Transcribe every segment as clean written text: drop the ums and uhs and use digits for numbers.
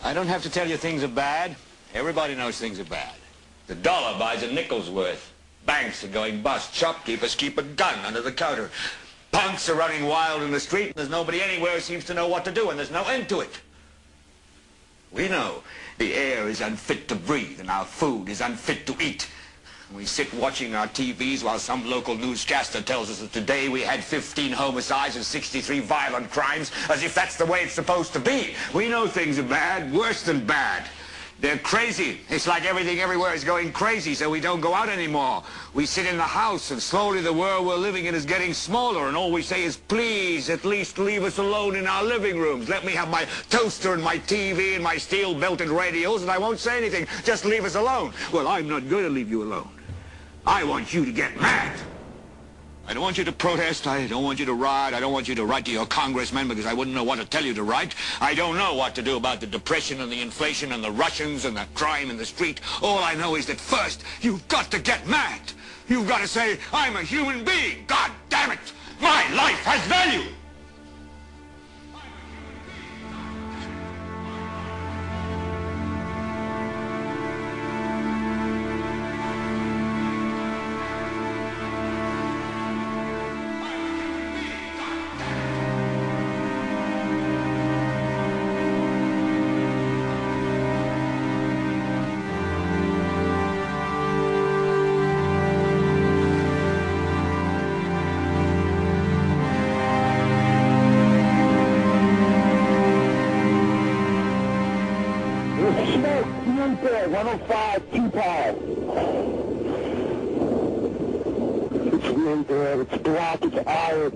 I don't have to tell you things are bad. Everybody knows things are bad. The dollar buys a nickel's worth. Banks are going bust. Shopkeepers keep a gun under the counter. Punks are running wild in the street, and there's nobody anywhere who seems to know what to do, and there's no end to it. We know the air is unfit to breathe, and our food is unfit to eat. We sit watching our TVs while some local newscaster tells us that today we had 15 homicides and 63 violent crimes, as if that's the way it's supposed to be. We know things are bad, worse than bad. They're crazy. It's like everything everywhere is going crazy, so we don't go out anymore. We sit in the house, and slowly the world we're living in is getting smaller, and all we say is, please, at least leave us alone in our living rooms. Let me have my toaster and my TV and my steel-belted radios, and I won't say anything. Just leave us alone. Well, I'm not going to leave you alone. I want you to get mad. I don't want you to protest. I don't want you to riot. I don't want you to write to your congressmen because I wouldn't know what to tell you to write. I don't know what to do about the depression and the inflation and the Russians and the crime in the street. All I know is that first, you've got to get mad. You've got to say, I'm a human being. God damn it. My life has value. Smoke, 105, 2 pounds. It's really there, it's black, it's iron.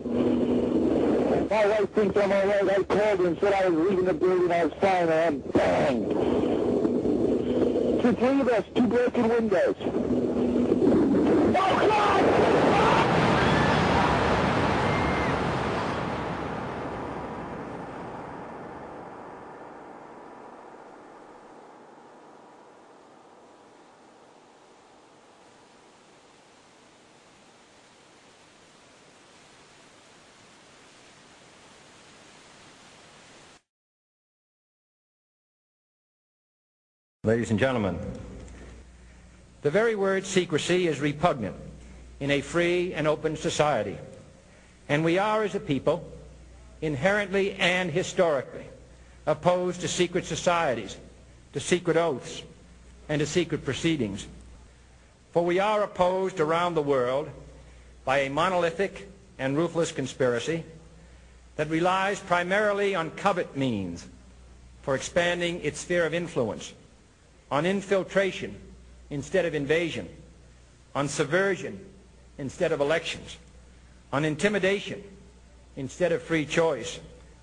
My wife thinks I'm alright. I called her and said I was leaving the building, I was fine, and bang. It's the 3 of us, 2 broken windows. Oh, God! Ladies and gentlemen, the very word secrecy is repugnant in a free and open society, and we are, as a people, inherently and historically opposed to secret societies, to secret oaths, and to secret proceedings. For we are opposed around the world by a monolithic and ruthless conspiracy that relies primarily on covert means for expanding its sphere of influence, on infiltration instead of invasion, on subversion instead of elections, on intimidation instead of free choice.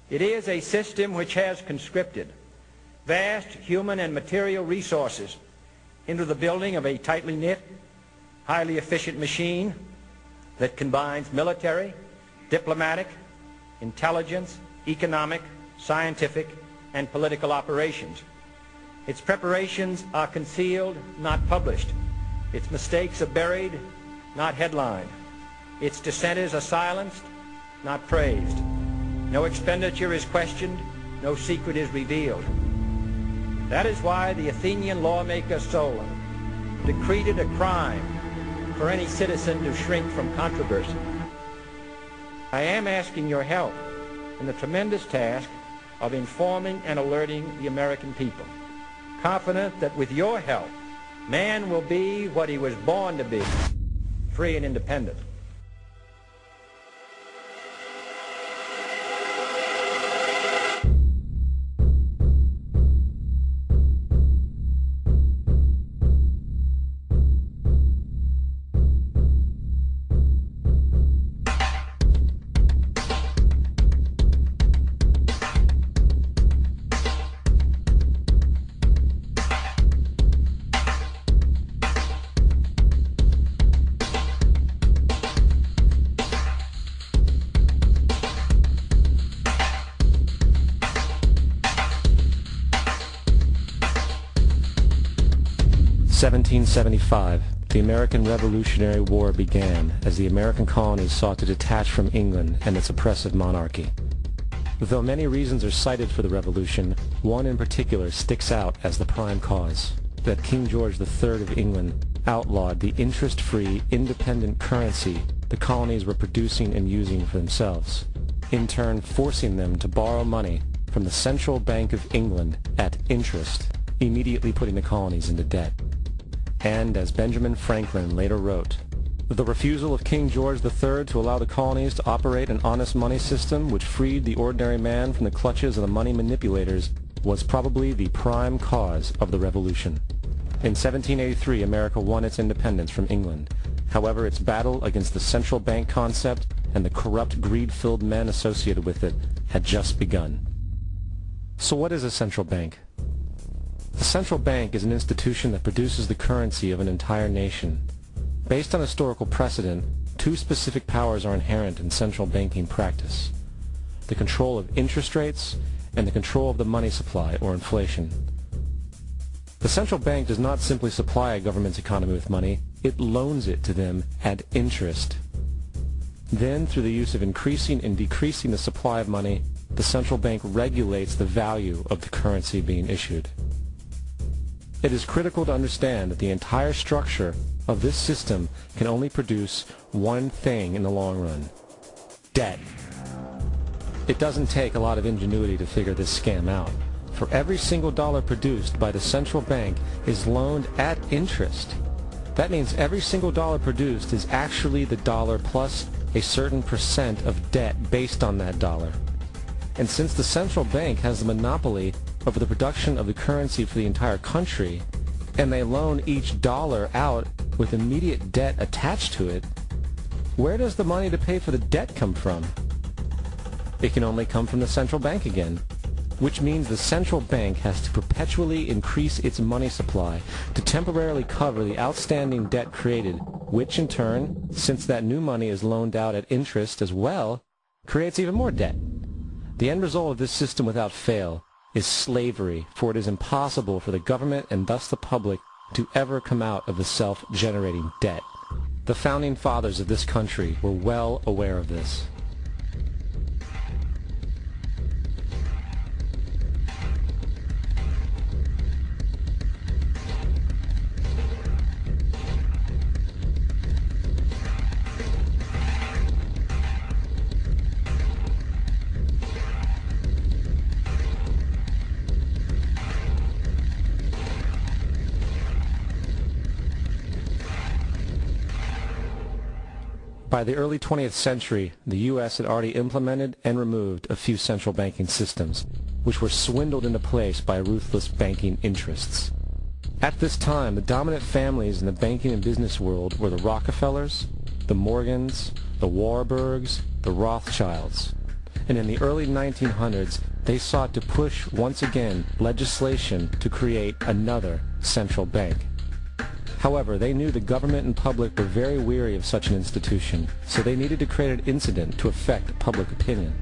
It is a system which has conscripted vast human and material resources into the building of a tightly knit, highly efficient machine that combines military, diplomatic, intelligence, economic, scientific, and political operations. Its preparations are concealed, not published. Its mistakes are buried, not headlined. Its dissenters are silenced, not praised. No expenditure is questioned, no secret is revealed. That is why the Athenian lawmaker Solon decreed it a crime for any citizen to shrink from controversy. I am asking your help in the tremendous task of informing and alerting the American people, confident that with your help, man will be what he was born to be, free and independent. (1775), the American Revolutionary War began as the American colonies sought to detach from England and its oppressive monarchy. Though many reasons are cited for the revolution, one in particular sticks out as the prime cause: that King George III of England outlawed the interest-free, independent currency the colonies were producing and using for themselves, in turn forcing them to borrow money from the Central Bank of England at interest, immediately putting the colonies into debt. And as Benjamin Franklin later wrote, the refusal of King George III to allow the colonies to operate an honest money system which freed the ordinary man from the clutches of the money manipulators was probably the prime cause of the revolution. In 1783, America won its independence from England. However, its battle against the central bank concept and the corrupt, greed-filled men associated with it had just begun. So what is a central bank? The central bank is an institution that produces the currency of an entire nation. Based on historical precedent, two specific powers are inherent in central banking practice: the control of interest rates and the control of the money supply, or inflation. The central bank does not simply supply a government's economy with money, it loans it to them at interest. Then, through the use of increasing and decreasing the supply of money, the central bank regulates the value of the currency being issued. It is critical to understand that the entire structure of this system can only produce one thing in the long run: debt. It doesn't take a lot of ingenuity to figure this scam out. For every single dollar produced by the central bank is loaned at interest. That means every single dollar produced is actually the dollar plus a certain percent of debt based on that dollar. And since the central bank has the monopoly over the production of the currency for the entire country, and they loan each dollar out with immediate debt attached to it, where does the money to pay for the debt come from? It can only come from the central bank again, which means the central bank has to perpetually increase its money supply to temporarily cover the outstanding debt created, which in turn, since that new money is loaned out at interest as well, creates even more debt. The end result of this system without fail is slavery, for it is impossible for the government and thus the public to ever come out of the self-generating debt. The founding fathers of this country were well aware of this. By the early 20th century, the U.S. had already implemented and removed a few central banking systems, which were swindled into place by ruthless banking interests. At this time, the dominant families in the banking and business world were the Rockefellers, the Morgans, the Warburgs, the Rothschilds. And in the early 1900s, they sought to push once again legislation to create another central bank. However, they knew the government and public were very weary of such an institution, so they needed to create an incident to affect public opinion.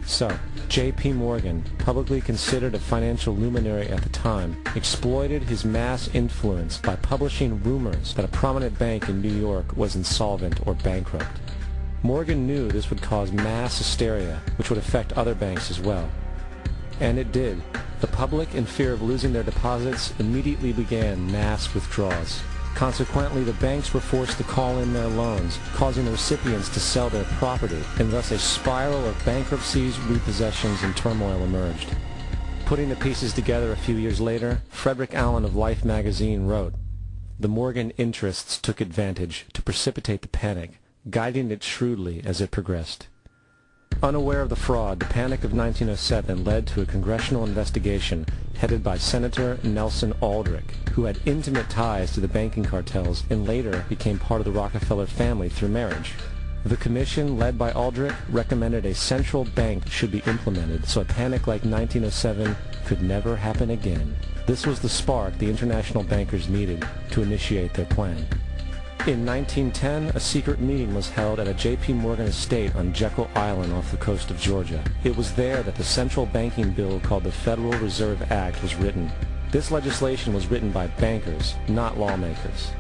So, J.P. Morgan, publicly considered a financial luminary at the time, exploited his mass influence by publishing rumors that a prominent bank in New York was insolvent or bankrupt. Morgan knew this would cause mass hysteria, which would affect other banks as well. And it did. The public, in fear of losing their deposits, immediately began mass withdrawals. Consequently, the banks were forced to call in their loans, causing the recipients to sell their property, and thus a spiral of bankruptcies, repossessions, and turmoil emerged. Putting the pieces together a few years later, Frederick Allen of Life magazine wrote, "The Morgan interests took advantage to precipitate the panic, guiding it shrewdly as it progressed." Unaware of the fraud, the Panic of 1907 led to a congressional investigation headed by Senator Nelson Aldrich, who had intimate ties to the banking cartels and later became part of the Rockefeller family through marriage. The commission, led by Aldrich, recommended a central bank should be implemented so a panic like 1907 could never happen again. This was the spark the international bankers needed to initiate their plan. In 1910, a secret meeting was held at a J.P. Morgan estate on Jekyll Island off the coast of Georgia. It was there that the central banking bill called the Federal Reserve Act was written. This legislation was written by bankers, not lawmakers.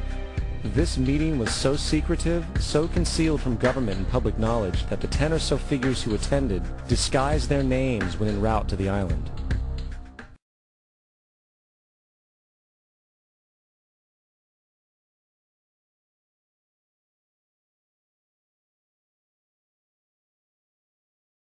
This meeting was so secretive, so concealed from government and public knowledge that the 10 or so figures who attended disguised their names when en route to the island.